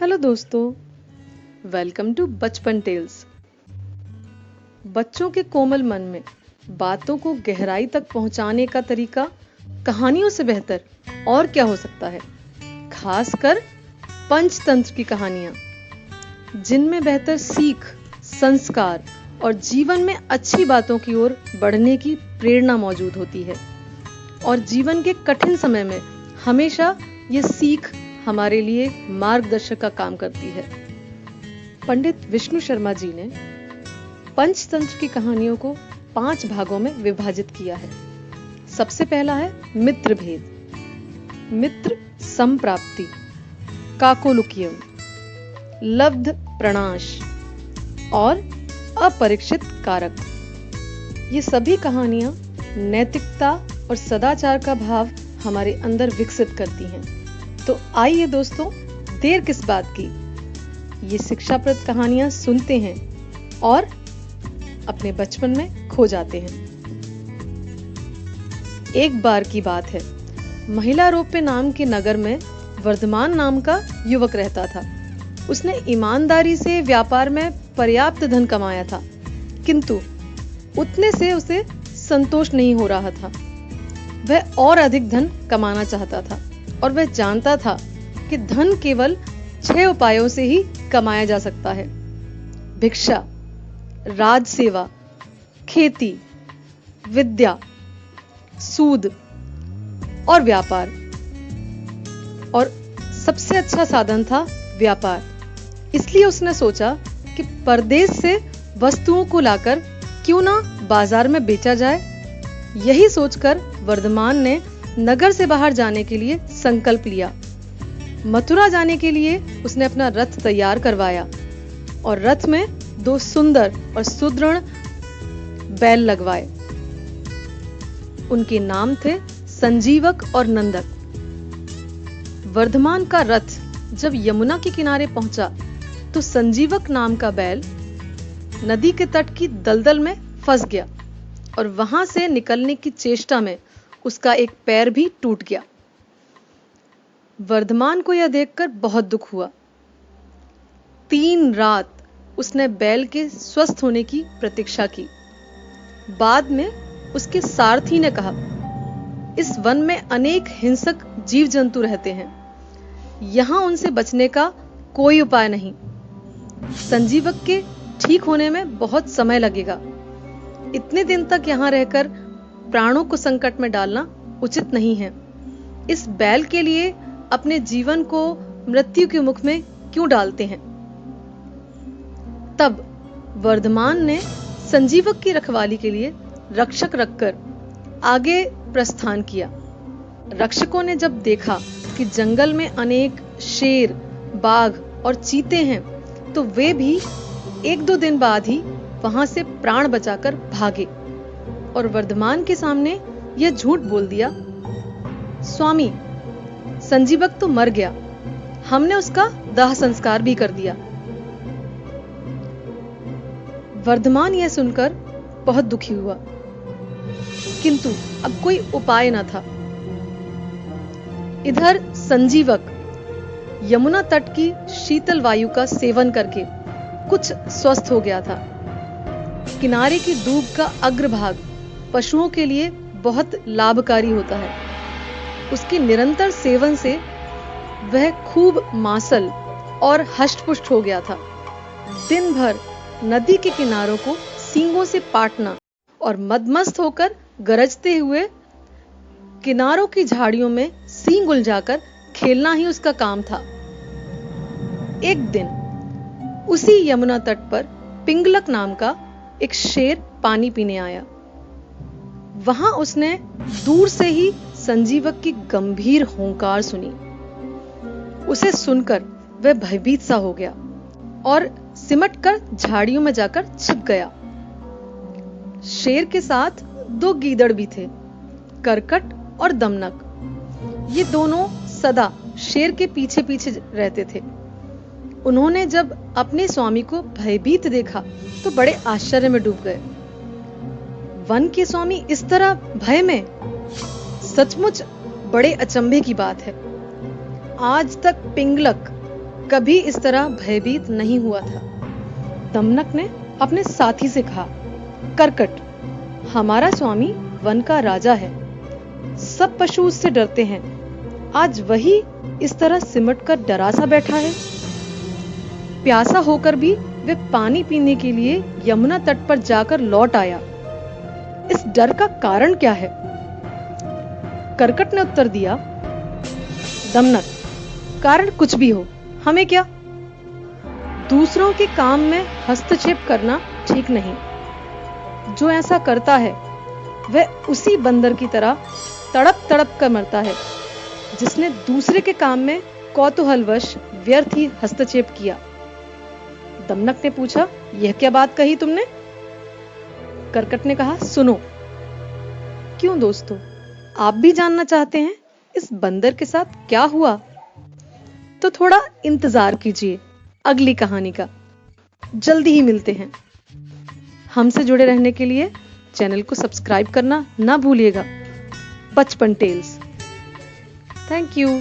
Hello दोस्तों, welcome to बचपन tales. बच्चों के कोमल मन में बातों को गहराई तक पहुंचाने का तरीका कहानियों से बेहतर और क्या हो सकता है। खासकर पंचतंत्र की कहानियां, जिनमें बेहतर सीख, संस्कार और जीवन में अच्छी बातों की ओर बढ़ने की प्रेरणा मौजूद होती है। और जीवन के कठिन समय में हमेशा ये सीख हमारे लिए मार्गदर्शक का काम करती है। पंडित विष्णु शर्मा जी ने पंचतंत्र की कहानियों को 5 भागों में विभाजित किया है। सबसे पहला है मित्र भेद, मित्र संप्राप्ति, काकोलुकियम, लब्ध प्रणाश और अपरीक्षित कारक। ये सभी कहानियां नैतिकता और सदाचार का भाव हमारे अंदर विकसित करती हैं। तो आइए दोस्तों, देर किस बात की, ये शिक्षाप्रद कहानियां सुनते हैं और अपने बचपन में खो जाते हैं। एक बार की बात है, महिलारोप्य नाम के नगर में वर्धमान नाम का युवक रहता था। उसने ईमानदारी से व्यापार में पर्याप्त धन कमाया था, किंतु उतने से उसे संतोष नहीं हो रहा था। वह और अधिक धन कमाना चाहता था और वह जानता था कि धन केवल 6 उपायों से ही कमाया जा सकता है: भिक्षा, राज सेवा, खेती, विद्या, सूद और व्यापार। और सबसे अच्छा साधन था व्यापार। इसलिए उसने सोचा कि परदेश से वस्तुओं को लाकर क्यों ना बाजार में बेचा जाए। यही सोचकर वर्धमान ने नगर से बाहर जाने के लिए संकल्प लिया। मथुरा जाने के लिए उसने अपना रथ तैयार करवाया और रथ में 2 सुंदर और सुदृढ़ बैल लगवाए। उनके नाम थे संजीवक और नंदक। वर्धमान का रथ जब यमुना के किनारे पहुंचा तो संजीवक नाम का बैल नदी के तट की दलदल में फंस गया और वहां से निकलने की चेष्टा में उसका एक पैर भी टूट गया। वर्धमान को यह देखकर बहुत दुख हुआ। 3 रात उसने बैल के स्वस्थ होने की प्रतीक्षा की। बाद में उसके सारथी ने कहा, इस वन में अनेक हिंसक जीव जंतु रहते हैं, यहां उनसे बचने का कोई उपाय नहीं। संजीवक के ठीक होने में बहुत समय लगेगा। इतने दिन तक यहां रहकर प्राणों को संकट में डालना उचित नहीं है। इस बैल के लिए अपने जीवन को मृत्यु के मुख में क्यों डालते हैं। तब वर्धमान ने संजीवक की रखवाली के लिए रक्षक रखकर आगे प्रस्थान किया। रक्षकों ने जब देखा कि जंगल में अनेक शेर, बाघ और चीते हैं, तो वे भी 1-2 दिन बाद ही वहां से प्राण बचाकर भागे और वर्धमान के सामने यह झूठ बोल दिया, स्वामी, संजीवक तो मर गया, हमने उसका दाह संस्कार भी कर दिया। वर्धमान यह सुनकर बहुत दुखी हुआ, किंतु अब कोई उपाय न था। इधर संजीवक यमुना तट की शीतल वायु का सेवन करके कुछ स्वस्थ हो गया था। किनारे की दूब का अग्रभाग पशुओं के लिए बहुत लाभकारी होता है। उसके निरंतर सेवन से वह खूब मांसल और हष्टपुष्ट हो गया था। दिन भर नदी के किनारों को सींगों से पाटना और मदमस्त होकर गरजते हुए किनारों की झाड़ियों में सींग उलझाकर खेलना ही उसका काम था। एक दिन उसी यमुना तट पर पिंगलक नाम का एक शेर पानी पीने आया। वहां उसने दूर से ही संजीवक की गंभीर हुंकार सुनी। उसे सुनकर वह भयभीत सा हो गया और सिमटकर झाड़ियों में जाकर छिप गया। शेर के साथ 2 गीदड़ भी थे, करकट और दमनक। ये दोनों सदा शेर के पीछे पीछे रहते थे। उन्होंने जब अपने स्वामी को भयभीत देखा तो बड़े आश्चर्य में डूब गए। वन के स्वामी इस तरह भय में, सचमुच बड़े अचंभे की बात है। आज तक पिंगलक कभी इस तरह भयभीत नहीं हुआ था। दमनक ने अपने साथी से कहा, करकट, हमारा स्वामी वन का राजा है, सब पशु उससे डरते हैं, आज वही इस तरह सिमट कर डरा सा बैठा है। प्यासा होकर भी वे पानी पीने के लिए यमुना तट पर जाकर लौट आया। इस डर का कारण क्या है? करकट ने उत्तर दिया, दमनक, कारण कुछ भी हो, हमें क्या? दूसरों के काम में हस्तक्षेप करना ठीक नहीं। जो ऐसा करता है वह उसी बंदर की तरह तड़प तड़प कर मरता है जिसने दूसरे के काम में कौतूहलवश व्यर्थ ही हस्तक्षेप किया। दमनक ने पूछा, यह क्या बात कही तुमने? करकट ने कहा, सुनो। क्यों दोस्तों, आप भी जानना चाहते हैं इस बंदर के साथ क्या हुआ? तो थोड़ा इंतजार कीजिए अगली कहानी का। जल्दी ही मिलते हैं। हमसे जुड़े रहने के लिए चैनल को सब्सक्राइब करना ना भूलिएगा। बचपन टेल्स। Thank you.